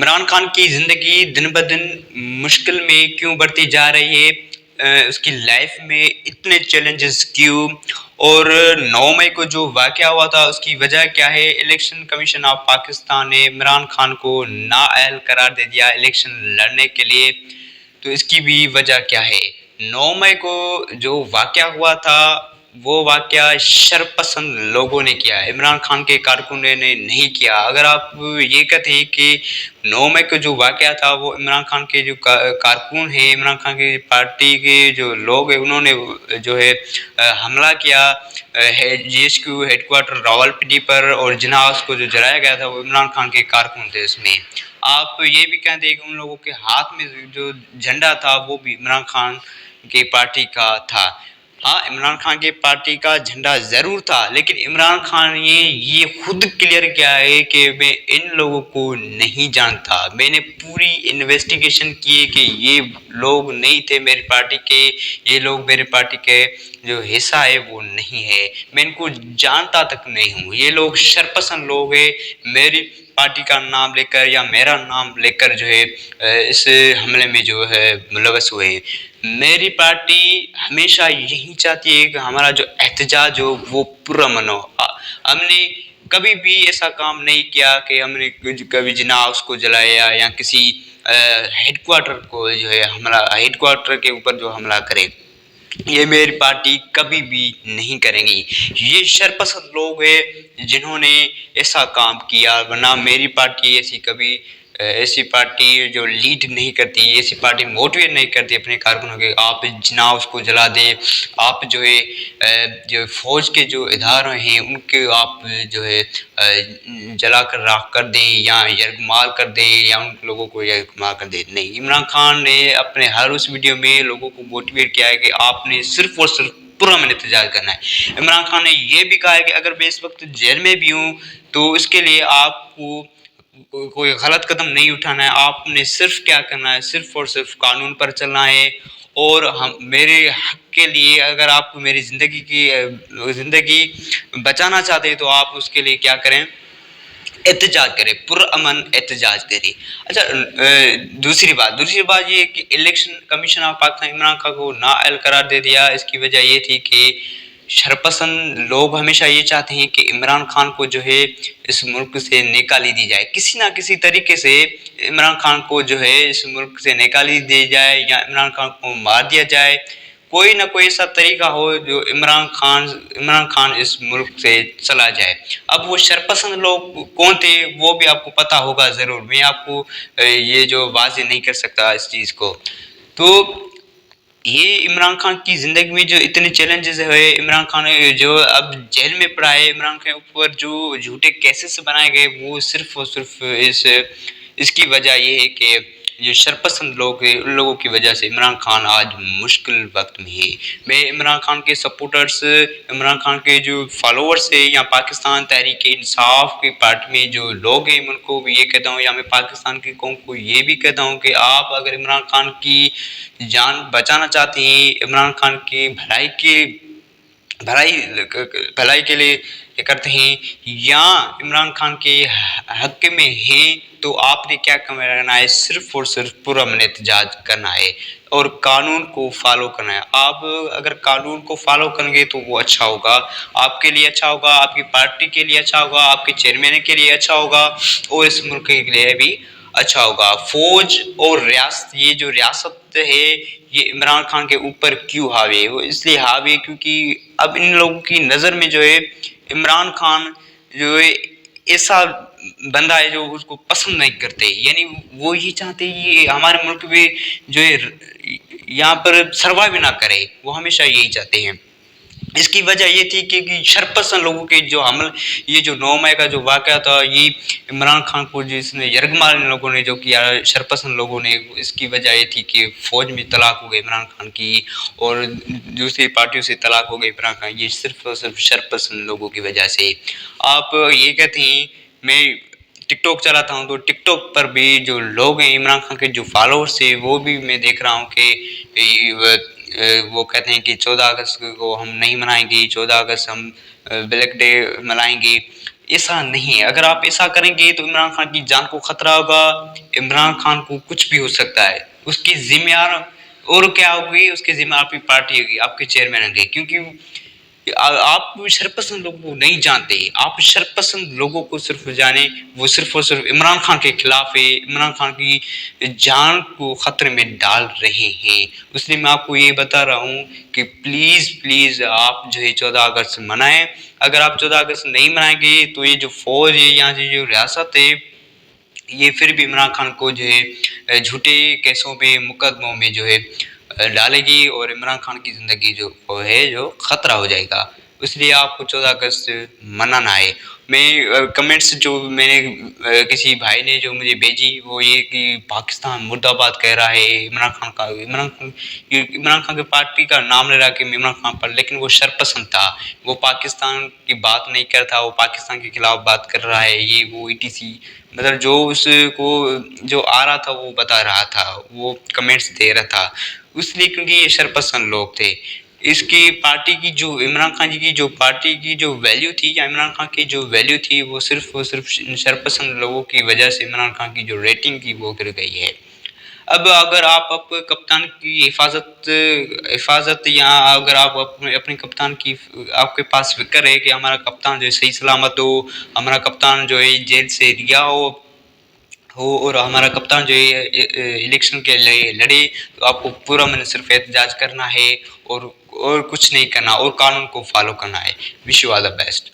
عمران خان کی زندگی دن بدن مشکل میں کیوں بڑھتی جا رہی ہے؟ اس کی لائف میں اتنے چیلنجز کیوں؟ اور 9 مئی کو جو واقعہ ہوا تھا اس کی وجہ کیا ہے؟ الیکشن کمیشن آف پاکستان نے عمران خان کو نااہل قرار دے دیا الیکشن لڑنے کے لیے، تو اس کی بھی وجہ کیا ہے؟ 9 مئی کو جو واقعہ ہوا تھا وہ واقعہ شرپسند لوگوں نے کیا، عمران خان کے کارکنوں نے نہیں کیا۔ اگر آپ یہ کہتے ہیں کہ 9 مئی کو جو واقعہ تھا وہ عمران خان کے جو کارکن ہیں، عمران خان کی پارٹی کے جو لوگ ہیں، انہوں نے جو ہے حملہ کیا G S Q headquarter Rawalpindi پر، اور جناز کو جو جلایا گیا تھا وہ عمران خان کے کارکن تھے۔ اس میں آپ یہ بھی کہتے ہیں کہ ان لوگوں کے ہاتھ میں جو جھنڈا تھا وہ بھی عمران خان کی پارٹی کا تھا۔ ہاں، عمران خان کی پارٹی کا جھنڈا ضرور تھا، لیکن عمران خان نے یہ خود کلیئر کیا ہے کہ میں ان لوگوں کو نہیں جانتا، میں نے پوری انویسٹیگیشن کی کہ یہ لوگ نہیں تھے میری پارٹی کے، یہ لوگ میری پارٹی کے جو حصہ ہے وہ نہیں ہے، میں ان کو جانتا تک نہیں ہوں، یہ لوگ شرپسند لوگ ہیں، میری پارٹی کا نام لے کر یا میرا نام لے کر جو ہے اس حملے میں جو ہے ملوث ہوئے۔ میری پارٹی ہمیشہ یہی چاہتی ہے کہ ہمارا جو احتجاج ہو وہ پرامن ہو۔ ہم نے کبھی بھی ایسا کام نہیں کیا کہ ہم نے کبھی جناز کو جلایا یا کسی ہیڈ کوارٹر کو جو ہے حملہ، ہیڈ کوارٹر کے اوپر جو حملہ کرے، یہ میری پارٹی کبھی بھی نہیں کریں گی۔ یہ شرپسند لوگ ہیں جنہوں نے ایسا کام کیا، ورنہ میری پارٹی ایسی پارٹی جو لیڈ نہیں کرتی، ایسی پارٹی موٹیویٹ نہیں کرتی اپنے کارکنوں کے، آپ جناز کو جلا دیں، آپ جو ہے جو فوج کے جو ادارے ہیں ان کے آپ جو ہے جلا کر راکھ کر دیں یا یرغمال کر دیں یا ان لوگوں کو یرغمال کر دیں۔ نہیں، عمران خان نے اپنے ہر اس ویڈیو میں لوگوں کو موٹیویٹ کیا ہے کہ آپ نے صرف اور صرف پرامن احتجاج کرنا ہے۔ عمران خان نے یہ بھی کہا ہے کہ اگر میں اس وقت جیل میں بھی ہوں تو اس کے لیے آپ کو کوئی غلط قدم نہیں اٹھانا ہے، آپ نے صرف کیا کرنا ہے، صرف اور صرف قانون پر چلنا ہے، اور میرے حق کے لیے اگر آپ میری زندگی بچانا چاہتے ہیں تو آپ اس کے لیے کیا کریں، احتجاج کرے، پرامن احتجاج کرے۔ اچھا، دوسری بات یہ ہے کہ election commission of Pakistan Imran Khan کو نااہل قرار دے دیا، اس کی وجہ یہ تھی کہ شرپسند لوگ ہمیشہ یہ چاہتے ہیں کہ عمران خان کو جو ہے اس ملک سے نکالی دی جائے، کسی نہ کسی طریقے سے عمران خان کو جو ہے اس ملک سے نکالی دی جائے یا عمران خان کو مار دیا جائے، کوئی نہ کوئی ایسا طریقہ ہو جو عمران خان اس ملک سے چلا جائے۔ اب وہ شرپسند لوگ کون تھے وہ بھی آپ کو پتہ ہوگا ضرور، میں آپ کو یہ جو واضح نہیں کر سکتا اس چیز کو۔ تو یہ عمران خان کی زندگی میں جو اتنے چیلنجز ہوئے، عمران خان جو اب جیل میں پڑا ہے، عمران خان کے اوپر جو جھوٹے کیسز بنائے گئے وہ صرف اور صرف اس کی وجہ یہ ہے کہ جو شرپسند لوگ ہیں ان لوگوں کی وجہ سے عمران خان آج مشکل وقت میں ہے۔ میں عمران خان کے سپورٹرز، عمران خان کے جو فالوورز ہیں یا پاکستان تحریک انصاف کی پارٹی میں جو لوگ ہیں، ان کو بھی یہ کہتا ہوں یا میں پاکستان کی قوم کو یہ بھی کہتا ہوں کہ آپ اگر عمران خان کی جان بچانا چاہتے ہیں، عمران خان کی بھلائی کے لیے کرتے ہیں یا عمران خان کے حق میں ہیں، تو آپ نے کیا کرنا ہے، صرف اور صرف پرامن احتجاج کرنا ہے اور قانون کو فالو کرنا ہے۔ آپ اگر قانون کو فالو کریں گے تو وہ اچھا ہوگا، آپ کے لیے اچھا ہوگا، آپ کی پارٹی کے لیے اچھا ہوگا، آپ کے چیئرمین کے لیے اچھا ہوگا اور اس ملک کے لیے بھی اچھا ہوگا۔ فوج اور ریاست، یہ جو ریاست ہے یہ عمران خان کے اوپر کیوں حاوی ہے؟ وہ اس لیے حاوی ہے کیونکہ اب ان لوگوں کی نظر میں جو ہے عمران خان جو ہے ایسا بندہ ہے جو اس کو پسند نہیں کرتے، یعنی وہ یہ چاہتے ہیں یہ ہمارے ملک میں جو ہے یہاں پر سروائیو نہ کرے، وہ ہمیشہ یہی چاہتے ہیں۔ اس کی وجہ یہ تھی کہ شرپسند لوگوں کے جو حمل، یہ جو 9 مئی کا جو واقعہ تھا، یہ عمران خان کو جس نے یرغمال لوگوں نے جو کیا، شرپسند لوگوں نے، اس کی وجہ یہ تھی کہ فوج میں طلاق ہو گئی عمران خان کی اور دوسری پارٹیوں سے طلاق ہو گئی عمران خان، یہ صرف اور صرف شرپسند لوگوں کی وجہ سے۔ آپ یہ کہتے ہیں میں ٹک ٹاک چلاتا ہوں تو ٹک ٹاک پر بھی جو لوگ ہیں عمران خان کے جو فالوورس ہیں وہ بھی میں دیکھ رہا ہوں کہ وہ کہتے ہیں کہ 14 اگست کو ہم نہیں منائیں گے، 14 اگست ہم بلیک ڈے منائیں گے۔ ایسا نہیں ہے. اگر آپ ایسا کریں گے تو عمران خان کی جان کو خطرہ ہوگا. عمران خان کو کچھ بھی ہو سکتا ہے. اس کی ذمہ اور کیا ہوگی؟ اس کے ذمہ آپ کی پارٹی ہوگی, آپ کے چیئرمین ہوں گے. کیونکہ آپ شرپسند لوگوں کو نہیں جانتے. آپ شرپسند لوگوں کو صرف جانے, وہ صرف اور صرف عمران خان کے خلاف ہے, عمران خان کی جان کو خطرے میں ڈال رہے ہیں. اس لیے میں آپ کو یہ بتا رہا ہوں کہ پلیز آپ جو ہے 14 اگست منائیں. اگر آپ 14 اگست نہیں منائیں گے تو یہ جو فوج ہے, یہاں سے جو ریاست ہے, یہ پھر بھی عمران خان کو جو ہے جھوٹے کیسوں میں, مقدموں میں جو ہے ڈالے گی, اور عمران خان کی زندگی جو ہے جو خطرہ ہو جائے گا. اس لیے آپ کو 14 اگست منانا ہے. میں کمنٹس جو میں نے کسی بھائی نے جو مجھے بھیجی وہ یہ کہ پاکستان مرد آباد کہہ رہا ہے عمران خان کی پارٹی کا نام لے رہا کہ عمران خان پر, لیکن وہ شرپسند تھا. وہ پاکستان کی بات نہیں کرتا, وہ پاکستان کے خلاف بات کر رہا ہے, یہ وہ ETC. مطلب جو اس کو جو آ رہا تھا وہ بتا رہا تھا, وہ کمنٹس دے رہا تھا. اس لیے کیونکہ یہ شرپسند لوگ تھے. اس کی پارٹی کی جو عمران خان جی کی جو پارٹی کی جو ویلیو تھی, یا عمران خان کی جو ویلیو تھی, وہ صرف شرپسند لوگوں کی وجہ سے عمران خان کی جو ریٹنگ تھی وہ گر گئی ہے. اب اگر آپ کپتان کی حفاظت یا اگر آپ اپنے کپتان کی, آپ کے پاس فکر ہے کہ ہمارا کپتان جو ہے صحیح سلامت ہو, ہمارا کپتان جو ہے جیل سے رہا ہو اور ہمارا کپتان جو ہے الیکشن کے لیے لڑے, تو آپ کو پورا میں نے صرف احتجاج کرنا ہے اور کچھ نہیں کرنا, اور قانون کو فالو کرنا ہے. Wish you all the best.